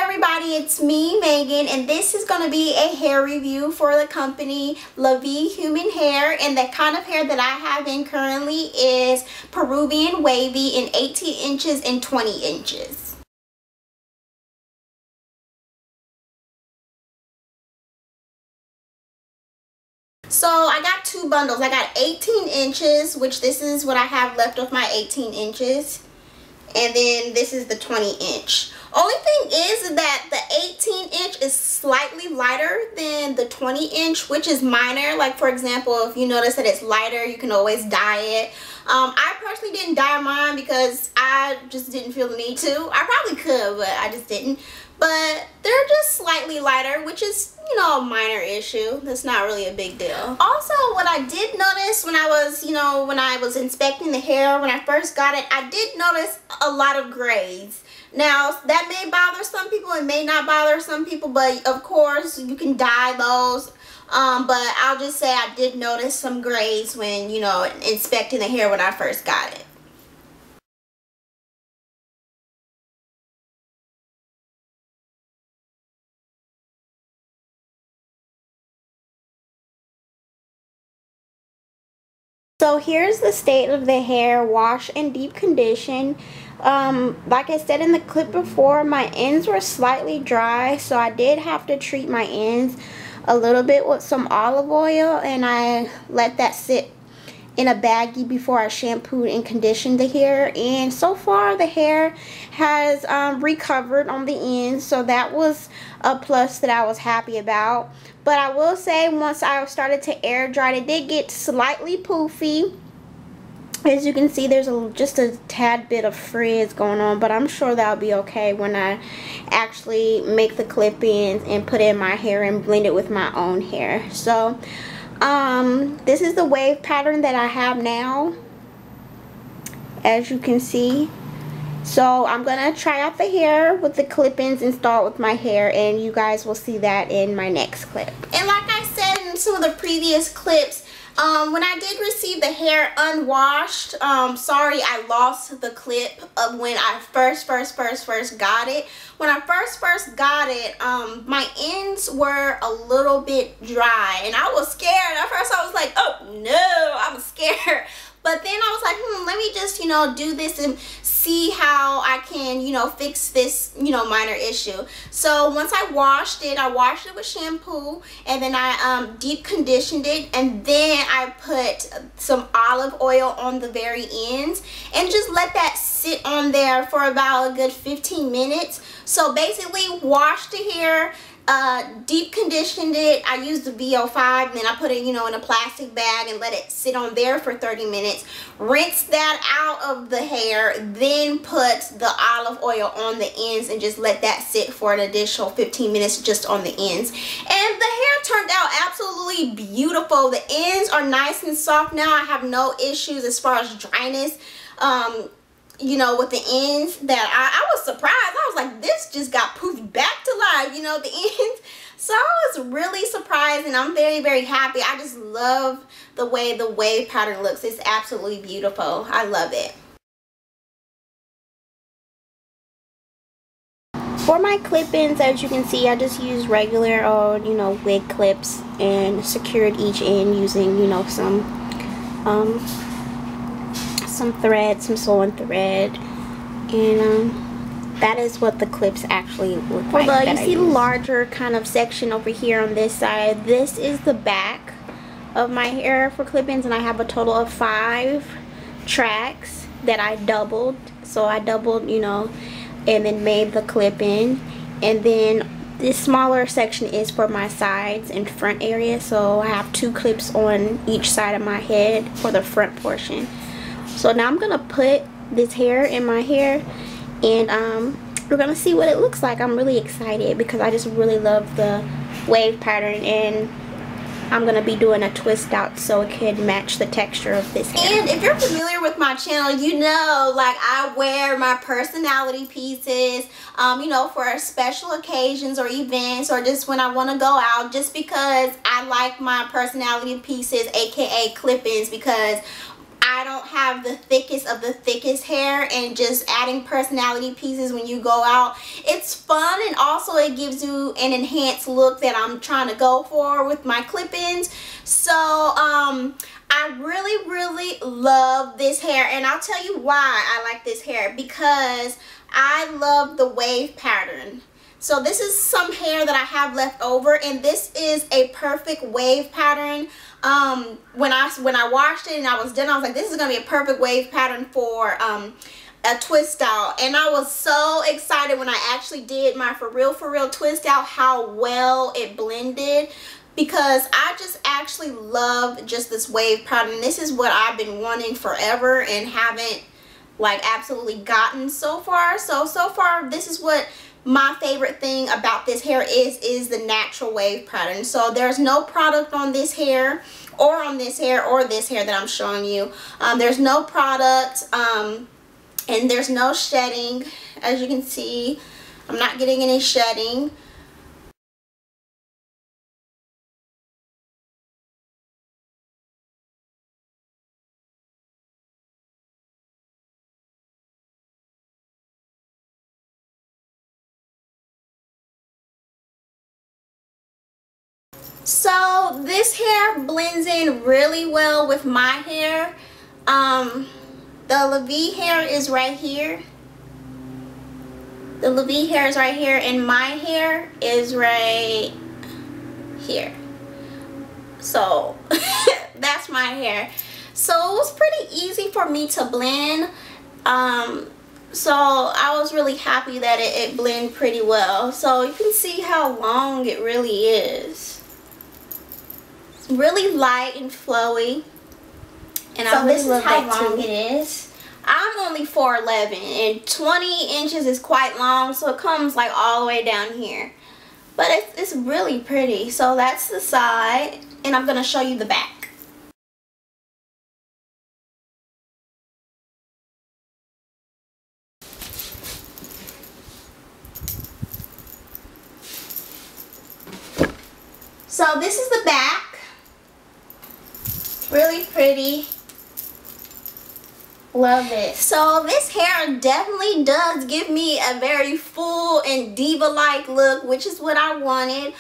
Everybody, it's me, Megan, and this is going to be a hair review for the company La Vie Human Hair, and the kind of hair that I have in currently is Peruvian Wavy in 18 inches and 20 inches. So I got two bundles. I got 18 inches, which this is what I have left of my 18 inches. And then this is the 20 inch. Only thing is that the 18 inch is slightly lighter than the 20 inch, which is minor. Like, for example, if you notice that it's lighter, you can always dye it. I personally didn't dye mine because I just didn't feel the need to. I probably could, but I just didn't. But they're just slightly lighter, which is, you know, a minor issue. That's not really a big deal. Also, what I did notice when I was, when I was inspecting the hair when I first got it, I did notice a lot of grays. Now, that may bother some people, it may not bother some people, but of course, you can dye those. But I'll just say I did notice some grays when, inspecting the hair when I first got it. So here's the state of the hair, wash and deep condition. Like I said in the clip before, my ends were slightly dry, so I did have to treat my ends a little bit with some olive oil, and I let that sit in a baggie before I shampooed and conditioned the hair. And so far the hair has recovered on the ends, so that was a plus that I was happy about. But I will say, once I started to air dry, it did get slightly poofy. As you can see, there's just a tad bit of frizz going on, but I'm sure that'll be okay when I actually make the clip-ins and put in my hair and blend it with my own hair. So this is the wave pattern that I have now, as you can see. So I'm gonna try out the hair with the clip-ins and start with my hair, and you guys will see that in my next clip. And like I said in some of the previous clips, when I did receive the hair unwashed, sorry, I lost the clip of when I first got it. When I first got it, my ends were a little bit dry, and I was scared. At first I was like, oh no, I was scared. But then I was like, let me just, do this and see how I can, fix this, minor issue. So once I washed it with shampoo, and then I deep conditioned it, and then I put some olive oil on the very ends and just let that sit on there for about a good 15 minutes. So basically, wash the hair, deep conditioned it. I used the VO5, and then I put it, in a plastic bag and let it sit on there for 30 minutes. Rinse that out of the hair, then put the olive oil on the ends and just let that sit for an additional 15 minutes just on the ends. And the hair turned out absolutely beautiful. The ends are nice and soft now. I have no issues as far as dryness. With the ends, that I was surprised. I was like, this just got poofed back to life, the ends. So I was really surprised, and I'm very happy. I just love the way the wave pattern looks. It's absolutely beautiful. I love it. For my clip-ins, as you can see, I just used regular wig clips and secured each end using some thread, some sewing thread, and that is what the clips actually look like. Although you see the larger kind of section over here on this side, this is the back of my hair for clip-ins, and I have a total of 5 tracks that I doubled. So I doubled, and then made the clip-in, and then this smaller section is for my sides and front area. So I have 2 clips on each side of my head for the front portion. So now I'm gonna put this hair in my hair, and we're gonna see what it looks like. I'm really excited because I just really love the wave pattern, and I'm gonna be doing a twist out so it can match the texture of this hair. And if you're familiar with my channel, like I wear my personality pieces, for special occasions or events, or just when I want to go out, just because I like my personality pieces, aka clip-ins, because I don't have the thickest of the thickest hair, and just adding personality pieces when you go out, it's fun, and also it gives you an enhanced look that I'm trying to go for with my clip-ins. So I really love this hair, and I'll tell you why I like this hair, because I love the wave pattern. So this is some hair that I have left over, and this is a perfect wave pattern. When I washed it and I was done, I was like, this is gonna be a perfect wave pattern for a twist out. And I was so excited when I actually did my for real twist out, how well it blended, because I just actually love just this wave pattern. This is what I've been wanting forever and haven't like absolutely gotten so far. So far this is what my favorite thing about this hair is the natural wave pattern. So there's no product on this hair or on this hair or this hair that I'm showing you. There's no product, and there's no shedding. As you can see, I'm not getting any shedding. So this hair blends in really well with my hair. The LaVie hair is right here. The LaVie hair is right here, and my hair is right here. So that's my hair. So it was pretty easy for me to blend. So I was really happy that it blended pretty well. So you can see how long it really is. Really light and flowy, and I really love how long it is. I'm only 4'11", and 20 inches is quite long, so it comes like all the way down here, but it's really pretty. So that's the side, and I'm gonna show you the back. So this is the back. Really pretty. Love it. So this hair definitely does give me a very full and diva-like look, which is what I wanted.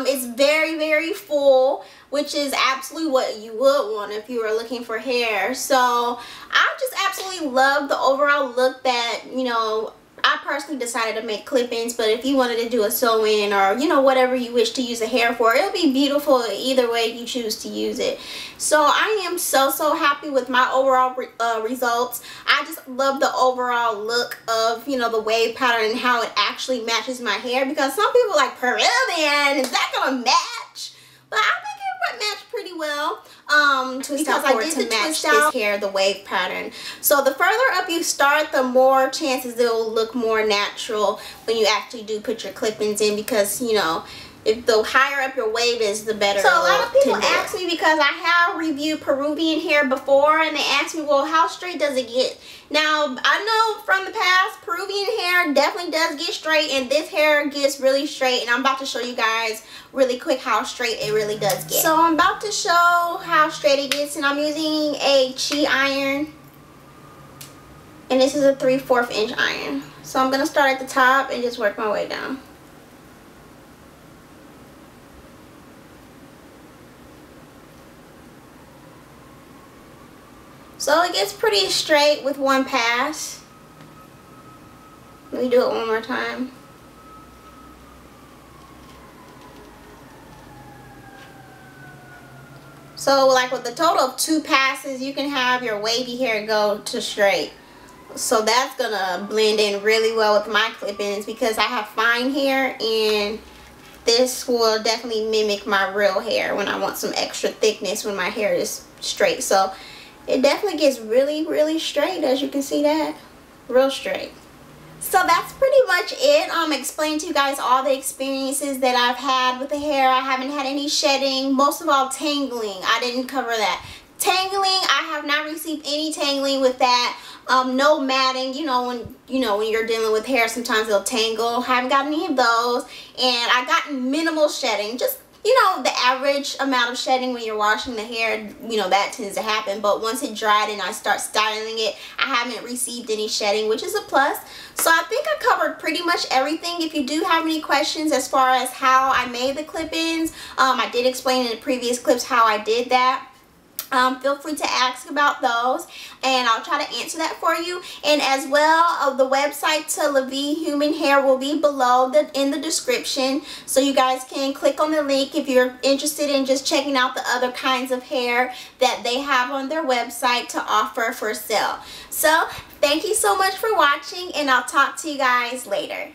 It's very full, which is absolutely what you would want if you were looking for hair. So I just absolutely love the overall look that, you know, I personally decided to make clip-ins, but if you wanted to do a sew-in or, you know, whatever you wish to use the hair for, it'll be beautiful either way you choose to use it. So I am so happy with my overall results. I just love the overall look of, you know, the wave pattern and how it actually matches my hair, because some people are like, Peruvian, is that gonna match? But I think it would match pretty well. Because I did to match this hair, the wave pattern. So the further up you start, the more chances it will look more natural when you actually do put your clip-ins in, because, you know, if the higher up your wave is, the better. So a lot of people ask me, because I have reviewed Peruvian hair before, and they ask me, well, how straight does it get? Now, I know from the past, Peruvian hair definitely does get straight, and this hair gets really straight, and I'm about to show you guys really quick how straight it really does get. So I'm about to show how straight it gets, and I'm using a Chi iron, and this is a 3/4 inch iron. So I'm going to start at the top and just work my way down. So it gets pretty straight with one pass. Let me do it one more time. So like with the total of 2 passes, you can have your wavy hair go to straight. So that's gonna blend in really well with my clip-ins, because I have fine hair, and this will definitely mimic my real hair when I want some extra thickness when my hair is straight. So it definitely gets really straight, as you can see that. Real straight. So that's pretty much it. Explained to you guys all the experiences that I've had with the hair. I haven't had any shedding. Most of all, tangling. I didn't cover that. Tangling, I have not received any tangling with that. No matting. You know when you're dealing with hair, sometimes it'll tangle. Haven't got any of those. And I got minimal shedding. Just you know, the average amount of shedding when you're washing the hair, you know, that tends to happen. But once it dried and I start styling it, I haven't received any shedding, which is a plus. So I think I covered pretty much everything. If you do have any questions as far as how I made the clip-ins, I did explain in the previous clips how I did that. Feel free to ask about those and I'll try to answer that for you. And as well, the website to LaVie Human Hair will be below in the description, so you guys can click on the link if you're interested in just checking out the other kinds of hair that they have on their website to offer for sale. So thank you so much for watching, and I'll talk to you guys later.